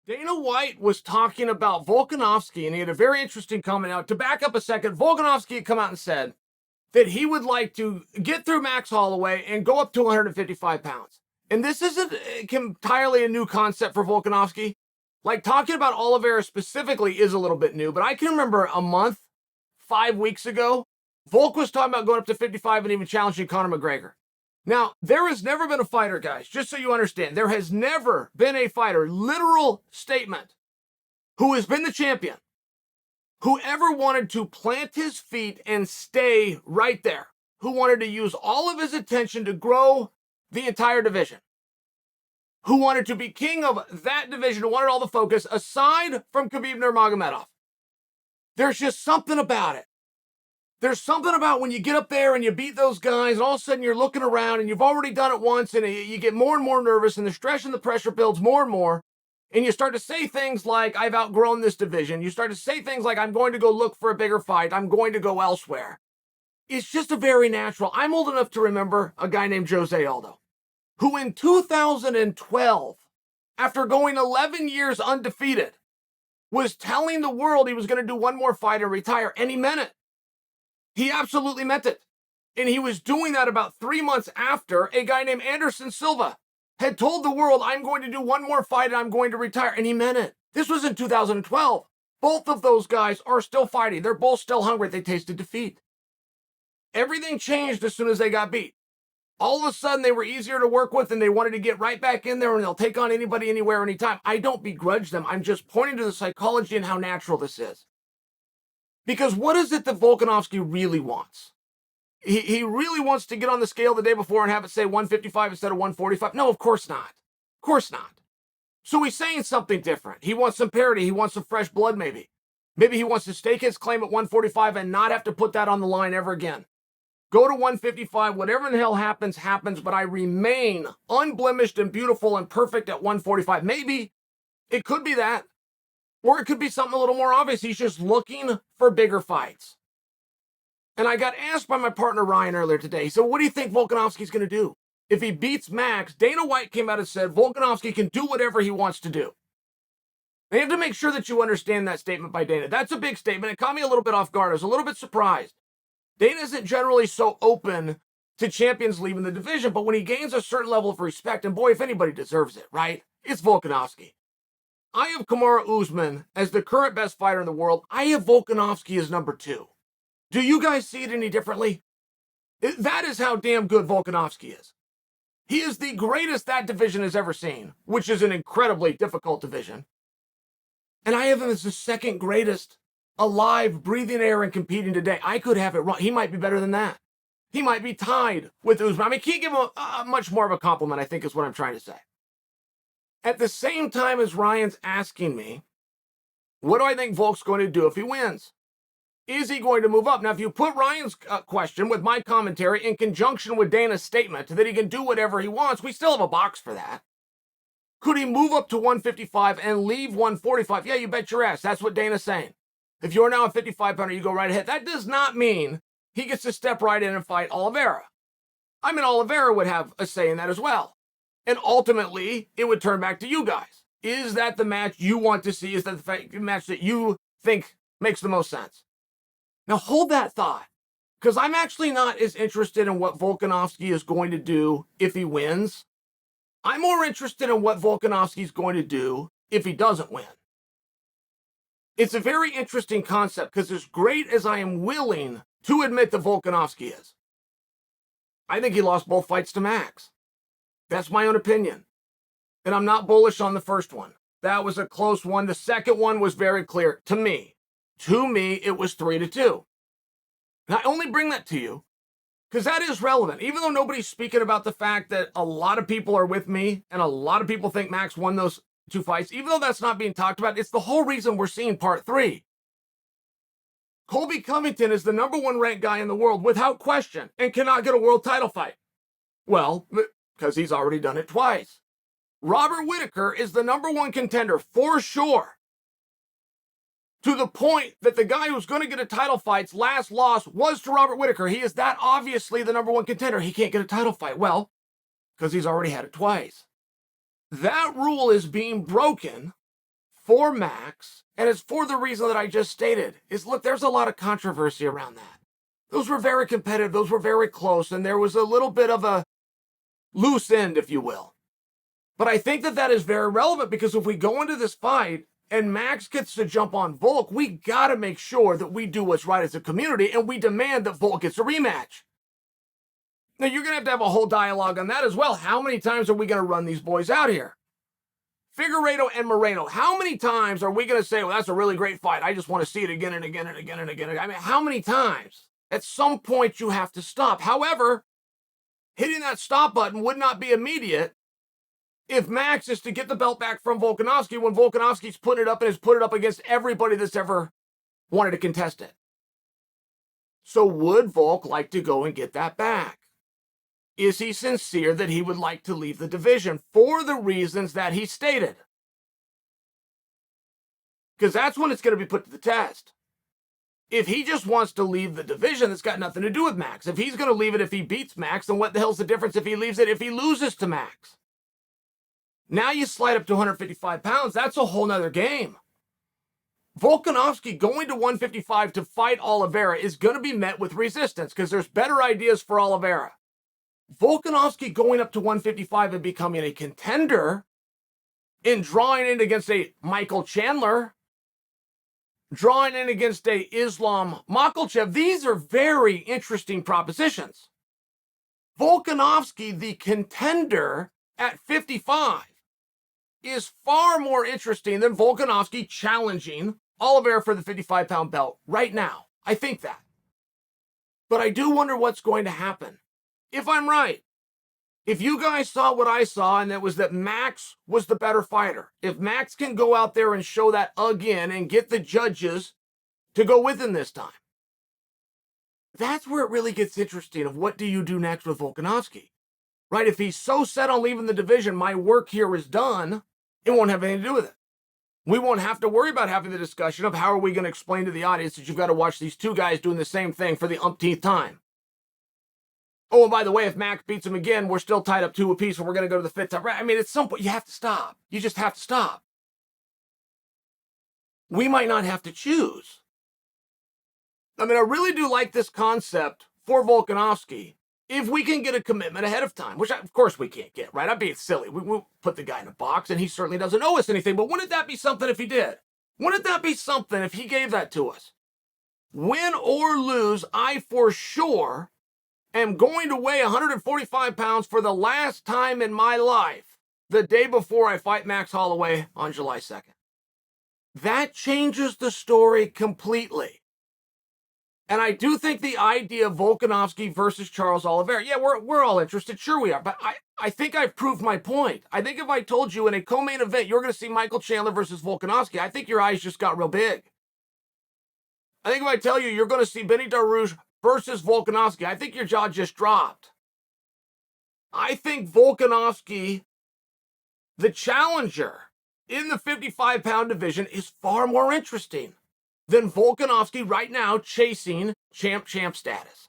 Dana White was talking about Volkanovski, and he had a very interesting comment. Now, to back up a second, Volkanovski had come out and said that he would like to get through Max Holloway and go up to 155 pounds. And this isn't entirely a new concept for Volkanovski. Like, talking about Oliveira specifically is a little bit new, but I can remember a month, 5 weeks ago, Volk was talking about going up to 55 and even challenging Conor McGregor. Now, there has never been a fighter, guys, just so you understand, there has never been a fighter, literal statement, who has been the champion, who ever wanted to plant his feet and stay right there, who wanted to use all of his attention to grow the entire division, who wanted to be king of that division, who wanted all the focus, aside from Khabib Nurmagomedov. There's just something about it. There's something about when you get up there and you beat those guys, and all of a sudden you're looking around and you've already done it once, and you get more and more nervous, and the stress and the pressure builds more and more, and you start to say things like, I've outgrown this division. You start to say things like, I'm going to go look for a bigger fight. I'm going to go elsewhere. It's just a very natural. I'm old enough to remember a guy named Jose Aldo, who in 2012, after going 11 years undefeated, was telling the world he was going to do one more fight and retire, and he meant it. He absolutely meant it. And he was doing that about 3 months after a guy named Anderson Silva had told the world, I'm going to do one more fight and I'm going to retire. And he meant it. This was in 2012. Both of those guys are still fighting. They're both still hungry. They tasted defeat. Everything changed as soon as they got beat. All of a sudden, they were easier to work with and they wanted to get right back in there, and they'll take on anybody, anywhere, anytime. I don't begrudge them. I'm just pointing to the psychology and how natural this is. Because what is it that Volkanovski really wants? He really wants to get on the scale the day before and have it say 155 instead of 145? No, of course not. Of course not. So he's saying something different. He wants some parity. He wants some fresh blood, maybe. Maybe he wants to stake his claim at 145 and not have to put that on the line ever again. Go to 155. Whatever the hell happens, happens, but I remain unblemished and beautiful and perfect at 145. Maybe it could be that. Or it could be something a little more obvious. He's just looking for bigger fights. And I got asked by my partner Ryan earlier today. He said, what do you think Volkanovski's going to do? If he beats Max, Dana White came out and said Volkanovski can do whatever he wants to do. And you have to make sure that you understand that statement by Dana. That's a big statement. It caught me a little bit off guard. I was a little bit surprised. Dana isn't generally so open to champions leaving the division, but when he gains a certain level of respect, and boy, if anybody deserves it, right? It's Volkanovski. I have Kamaru Usman as the current best fighter in the world. I have Volkanovski as number 2. Do you guys see it any differently? That is how damn good Volkanovski is. He is the greatest that division has ever seen, which is an incredibly difficult division. And I have him as the second greatest alive, breathing air and competing today. I could have it wrong. He might be better than that. He might be tied with Usman. I mean, can't give him much more of a compliment, I think is what I'm trying to say. At the same time as Ryan's asking me, what do I think Volk's going to do if he wins? Is he going to move up? Now, if you put Ryan's question with my commentary in conjunction with Dana's statement that he can do whatever he wants, we still have a box for that. Could he move up to 155 and leave 145? Yeah, you bet your ass. That's what Dana's saying. If you're now a 55-pounder, you go right ahead. That does not mean he gets to step right in and fight Oliveira. I mean, Oliveira would have a say in that as well. And ultimately, it would turn back to you guys. Is that the match you want to see? Is that the match that you think makes the most sense? Now, hold that thought, because I'm actually not as interested in what Volkanovski is going to do if he wins. I'm more interested in what Volkanovski is going to do if he doesn't win. It's a very interesting concept, because as great as I am willing to admit that Volkanovski is, I think he lost both fights to Max. That's my own opinion. And I'm not bullish on the first one. That was a close one. The second one was very clear to me. To me, it was 3-2. And I only bring that to you because that is relevant. Even though nobody's speaking about the fact that a lot of people are with me and a lot of people think Max won those 2 fights, even though that's not being talked about, it's the whole reason we're seeing part 3. Colby Covington is the number 1 ranked guy in the world without question and cannot get a world title fight. Well, because he's already done it twice. Robert Whittaker is the number 1 contender for sure. To the point that the guy who's going to get a title fight's last loss was to Robert Whittaker. He is that obviously the number 1 contender. He can't get a title fight. Well, because he's already had it twice. That rule is being broken for Max, and it's for the reason that I just stated, is look, there's a lot of controversy around that. Those were very competitive, those were very close, and there was a little bit of a loose end, if you will. But I think that that is very relevant because if we go into this fight and Max gets to jump on Volk, we got to make sure that we do what's right as a community and we demand that Volk gets a rematch. Now, you're going to have a whole dialogue on that as well. How many times are we going to run these boys out here? Figueiredo and Moreno, how many times are we going to say, well, that's a really great fight. I just want to see it again and again and again and again. I mean, how many times? At some point, you have to stop. However, hitting that stop button would not be immediate if Max is to get the belt back from Volkanovski when Volkanovski's putting it up and has put it up against everybody that's ever wanted to contest it. So would Volk like to go and get that back? Is he sincere that he would like to leave the division for the reasons that he stated? Because that's when it's going to be put to the test. If he just wants to leave the division, that's got nothing to do with Max. If he's going to leave it if he beats Max, then what the hell's the difference if he leaves it if he loses to Max? Now you slide up to 155 pounds, that's a whole nother game. Volkanovski going to 155 to fight Oliveira is going to be met with resistance because there's better ideas for Oliveira. Volkanovski going up to 155 and becoming a contender in drawing in against a Michael Chandler, drawing in against a Islam Makhachev, these are very interesting propositions. Volkanovski, the contender at 55, is far more interesting than Volkanovski challenging Oliveira for the 55-pound belt right now. I think that. But I do wonder what's going to happen. If I'm right, if you guys saw what I saw, and that was that Max was the better fighter, if Max can go out there and show that again and get the judges to go with him this time, that's where it really gets interesting of what do you do next with Volkanovski, right? If he's so set on leaving the division, my work here is done, it won't have anything to do with it. We won't have to worry about having the discussion of how are we going to explain to the audience that you've got to watch these two guys doing the same thing for the umpteenth time. Oh, and by the way, if Max beats him again, we're still tied up 2 apiece and we're going to go to the 5th time. I mean, at some point, you have to stop. You just have to stop. We might not have to choose. I mean, I really do like this concept for Volkanovski if we can get a commitment ahead of time, which of course we can't get, right? I'm being silly. We put the guy in a box and he certainly doesn't owe us anything, but wouldn't that be something if he did? Wouldn't that be something if he gave that to us? Win or lose, I for sure am going to weigh 145 pounds for the last time in my life the day before I fight Max Holloway on July 2nd. That changes the story completely. And I do think the idea of Volkanovski versus Charles Oliveira, yeah, we're all interested. Sure we are. But I think I've proved my point. I think if I told you in a co-main event you're going to see Michael Chandler versus Volkanovski, I think your eyes just got real big. I think if I tell you you're going to see Benny Dariush versus Volkanovski, I think your jaw just dropped. I think Volkanovski, the challenger in the 55-pound division, is far more interesting than Volkanovski right now chasing champ status.